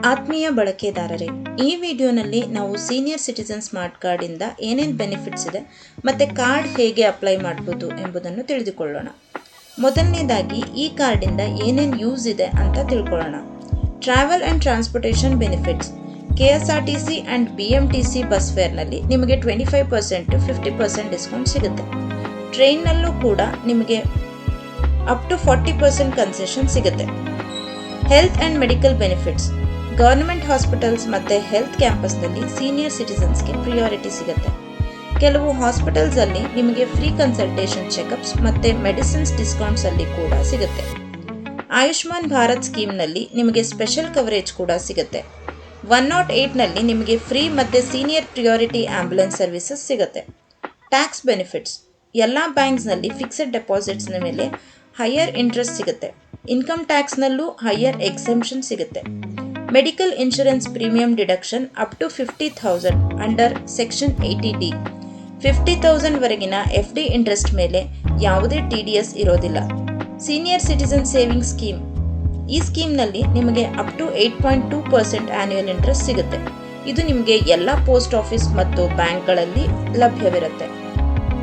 ಆತ್ಮೀಯ ಬಳಕೆದಾರರೇ, ಈ ವಿಡಿಯೋನಲ್ಲಿ ನಾವು ಸೀನಿಯರ್ ಸಿಟಿಜನ್ ಸ್ಮಾರ್ಟ್ ಕಾರ್ಡಿಂದ ಏನೇನು ಬೆನಿಫಿಟ್ಸ್ ಇದೆ ಮತ್ತು ಕಾರ್ಡ್ ಹೇಗೆ ಅಪ್ಲೈ ಮಾಡ್ಬೋದು ಎಂಬುದನ್ನು ತಿಳಿದುಕೊಳ್ಳೋಣ. ಮೊದಲನೇದಾಗಿ ಈ ಕಾರ್ಡಿಂದ ಏನೇನು ಯೂಸ್ ಇದೆ ಅಂತ ತಿಳ್ಕೊಳ್ಳೋಣ. Travel and transportation benefits. KSRTC and BMTC bus ಫೇರ್ನಲ್ಲಿ ನಿಮಗೆ 25% to 50% ಡಿಸ್ಕೌಂಟ್ ಸಿಗುತ್ತೆ. ಟ್ರೈನ್ನಲ್ಲೂ ಕೂಡ ನಿಮಗೆ ಅಪ್ ಟು 40% ಕನ್ಸೆಷನ್ ಸಿಗುತ್ತೆ. Health and medical benefits. Government hospitals ಮತ್ತು ಹೆಲ್ತ್ ಕ್ಯಾಂಪಸ್ನಲ್ಲಿ ಸೀನಿಯರ್ ಸಿಟಿಸನ್ಸ್ಗೆ ಪ್ರಿಯಾರಿಟಿ ಸಿಗುತ್ತೆ. ಕೆಲವು ಹಾಸ್ಪಿಟಲ್ಸಲ್ಲಿ ನಿಮಗೆ ಫ್ರೀ ಕನ್ಸಲ್ಟೇಷನ್ ಚೆಕಪ್ಸ್ ಮತ್ತು ಮೆಡಿಸಿನ್ಸ್ ಡಿಸ್ಕೌಂಟ್ಸಲ್ಲಿ ಕೂಡ ಸಿಗುತ್ತೆ. ಆಯುಷ್ಮಾನ್ ಭಾರತ್ ಸ್ಕೀಮ್ನಲ್ಲಿ ನಿಮಗೆ ಸ್ಪೆಷಲ್ ಕವರೇಜ್ ಕೂಡ ಸಿಗುತ್ತೆ. 108ನಲ್ಲಿ ನಿಮಗೆ ಫ್ರೀ ಮತ್ತು ಸೀನಿಯರ್ ಪ್ರಿಯಾರಿಟಿ ಆಂಬ್ಯುಲೆನ್ಸ್ ಸರ್ವಿಸಸ್ ಸಿಗುತ್ತೆ. Tax benefits. ಎಲ್ಲ ಬ್ಯಾಂಕ್ಸ್ನಲ್ಲಿ ಫಿಕ್ಸೆಡ್ ಡೆಪಾಸಿಟ್ಸ್ನ ಮೇಲೆ ಹೈಯರ್ ಇಂಟ್ರೆಸ್ಟ್ ಸಿಗುತ್ತೆ. ಇನ್ಕಮ್ ಟ್ಯಾಕ್ಸ್ನಲ್ಲೂ ಹೈಯರ್ ಎಕ್ಸೆಂಪ್ಷನ್ ಸಿಗುತ್ತೆ. Medical insurance premium deduction up to 50,000 under section 80D. 50,000 ವರೆಗಿನ FD ಇಂಟ್ರೆಸ್ಟ್ ಮೇಲೆ ಯಾವುದೇ TDS ಇರೋದಿಲ್ಲ. Senior citizen saving scheme. ಈ ಸ್ಕೀಮ್ನಲ್ಲಿ ನಿಮಗೆ ಅಪ್ ಟು 8.2% ಆನ್ಯುವಲ್ ಇಂಟ್ರೆಸ್ಟ್ ಸಿಗುತ್ತೆ. ಇದು ನಿಮಗೆ ಎಲ್ಲ ಪೋಸ್ಟ್ ಆಫೀಸ್ ಮತ್ತು ಬ್ಯಾಂಕ್ಗಳಲ್ಲಿ ಲಭ್ಯವಿರುತ್ತೆ.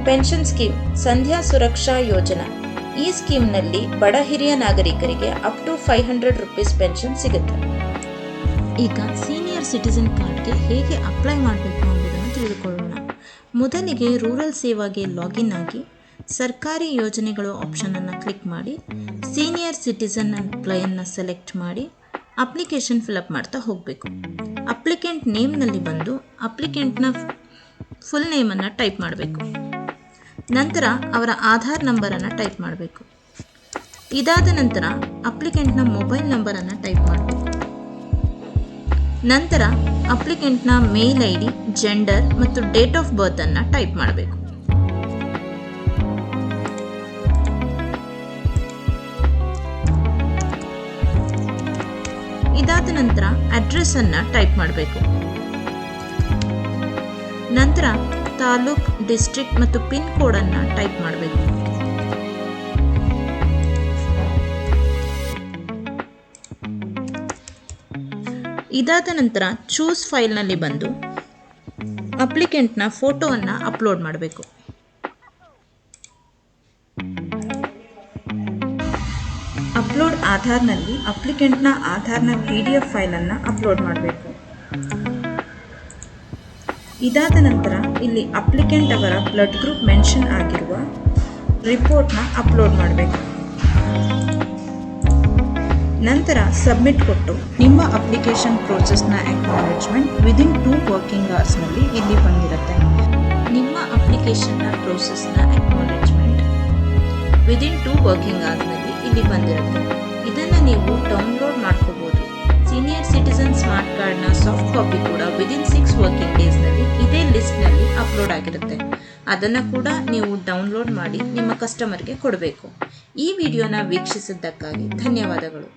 Pension scheme. ಸಂಧ್ಯಾ ಸುರಕ್ಷಾ ಯೋಜನಾ. ಈ ಸ್ಕೀಮ್ನಲ್ಲಿ ಬಡ ಹಿರಿಯ ನಾಗರಿಕರಿಗೆ ಅಪ್ ಟು 500 ರೂಪೀಸ್ ಪೆನ್ಷನ್ ಸಿಗುತ್ತೆ. ಈಗ ಸೀನಿಯರ್ ಸಿಟಿಸನ್ ಕಾರ್ಡ್ಗೆ ಹೇಗೆ ಅಪ್ಲೈ ಮಾಡಬೇಕು ಎಂಬುದನ್ನು ತಿಳಿದುಕೊಳ್ಳೋಣ. ಮೊದಲಿಗೆ ರೂರಲ್ ಸೇವಾಗೆ ಲಾಗಿನ್ ಆಗಿ ಸರ್ಕಾರಿ ಯೋಜನೆಗಳು ಆಪ್ಷನನ್ನು ಕ್ಲಿಕ್ ಮಾಡಿ ಸೀನಿಯರ್ ಸಿಟಿಸನ್ ಅಪ್ಲೈಯನ್ನು ಸೆಲೆಕ್ಟ್ ಮಾಡಿ ಅಪ್ಲಿಕೇಶನ್ ಫಿಲಪ್ ಮಾಡ್ತಾ ಹೋಗಬೇಕು. ಅಪ್ಲಿಕೆಂಟ್ ನೇಮ್ನಲ್ಲಿ ಬಂದು ಅಪ್ಲಿಕೆಂಟ್ನ ಫುಲ್ ನೇಮನ್ನು ಟೈಪ್ ಮಾಡಬೇಕು. ನಂತರ ಅವರ ಆಧಾರ್ ನಂಬರನ್ನು ಟೈಪ್ ಮಾಡಬೇಕು. ಇದಾದ ನಂತರ ಅಪ್ಲಿಕೆಂಟ್ನ ಮೊಬೈಲ್ ನಂಬರನ್ನು ಟೈಪ್ ಮಾಡಬೇಕು. ನಂತರ ಅಪ್ಲಿಕೆಂಟ್ನ ಮೇಲ್ ID, ಜೆಂಡರ್ ಮತ್ತು ಡೇಟ್ ಆಫ್ ಬರ್ತ್ ಟೈಪ್ ಮಾಡಬೇಕು. ಇದಾದ ನಂತರ ಅಡ್ರೆಸ್ ಟೈಪ್ ಮಾಡಬೇಕು. ನಂತರ ತಾಲೂಕ್, ಡಿಸ್ಟ್ರಿಕ್ಟ್ ಮತ್ತು ಪಿನ್ ಕೋಡ್ ಟೈಪ್ ಮಾಡಬೇಕು. ಇದಾದ ನಂತರ ಚೂಸ್ ಫೈಲ್ನಲ್ಲಿ ಬಂದು ಅಪ್ಲಿಕೆಂಟ್ನ ಫೋಟೋವನ್ನು ಅಪ್ಲೋಡ್ ಮಾಡಬೇಕು. ಅಪ್ಲೋಡ್ ಆಧಾರ್ನಲ್ಲಿ ಅಪ್ಲಿಕೆಂಟ್ನ ಆಧಾರ್ನ PDF ಫೈಲನ್ನು ಅಪ್ಲೋಡ್ ಮಾಡಬೇಕು. ಇದಾದ ನಂತರ ಇಲ್ಲಿ ಅಪ್ಲಿಕೆಂಟ್ ಅವರ ಬ್ಲಡ್ ಗ್ರೂಪ್ ಮೆನ್ಷನ್ ಆಗಿರುವ ರಿಪೋರ್ಟ್ನ ಅಪ್ಲೋಡ್ ಮಾಡಬೇಕು. ನಂತರ ಸಬ್ಮಿಟ್ ಕೊಟ್ಟು ನಿಮ್ಮ ಅಪ್ಲಿಕೇಶನ್ ಪ್ರೋಸೆಸ್ನ ಅಕ್ನಾಲೆಜ್ಮೆಂಟ್ ವಿದಿನ್ 2 ವರ್ಕಿಂಗ್ ಅವರ್ಸ್ನಲ್ಲಿ ಇಲ್ಲಿ ಬಂದಿರುತ್ತೆ. ನಿಮ್ಮ ಅಪ್ಲಿಕೇಶನ್ನ ಪ್ರೋಸೆಸ್ನ ಅಕ್ನಾಲೆಜ್ಮೆಂಟ್ ವಿದಿನ್ 2 ವರ್ಕಿಂಗ್ ಅವರ್ಸ್ನಲ್ಲಿ ಇಲ್ಲಿ ಬಂದಿರುತ್ತೆ. ಇದನ್ನು ನೀವು ಡೌನ್ಲೋಡ್ ಮಾಡ್ಕೋಬೋದು. ಸೀನಿಯರ್ ಸಿಟಿಸನ್ ಸ್ಮಾರ್ಟ್ ಕಾರ್ಡ್ನ ಸಾಫ್ಟ್ ಕಾಪಿ ಕೂಡ ವಿದಿನ್ 6 ವರ್ಕಿಂಗ್ ಡೇಸ್ನಲ್ಲಿ ಇದೇ ಲಿಸ್ಟ್ನಲ್ಲಿ ಅಪ್ಲೋಡ್ ಆಗಿರುತ್ತೆ. ಅದನ್ನು ಕೂಡ ನೀವು ಡೌನ್ಲೋಡ್ ಮಾಡಿ ನಿಮ್ಮ ಕಸ್ಟಮರ್ಗೆ ಕೊಡಬೇಕು. ಈ ವಿಡಿಯೋನ ವೀಕ್ಷಿಸಿದ್ದಕ್ಕಾಗಿ ಧನ್ಯವಾದಗಳು.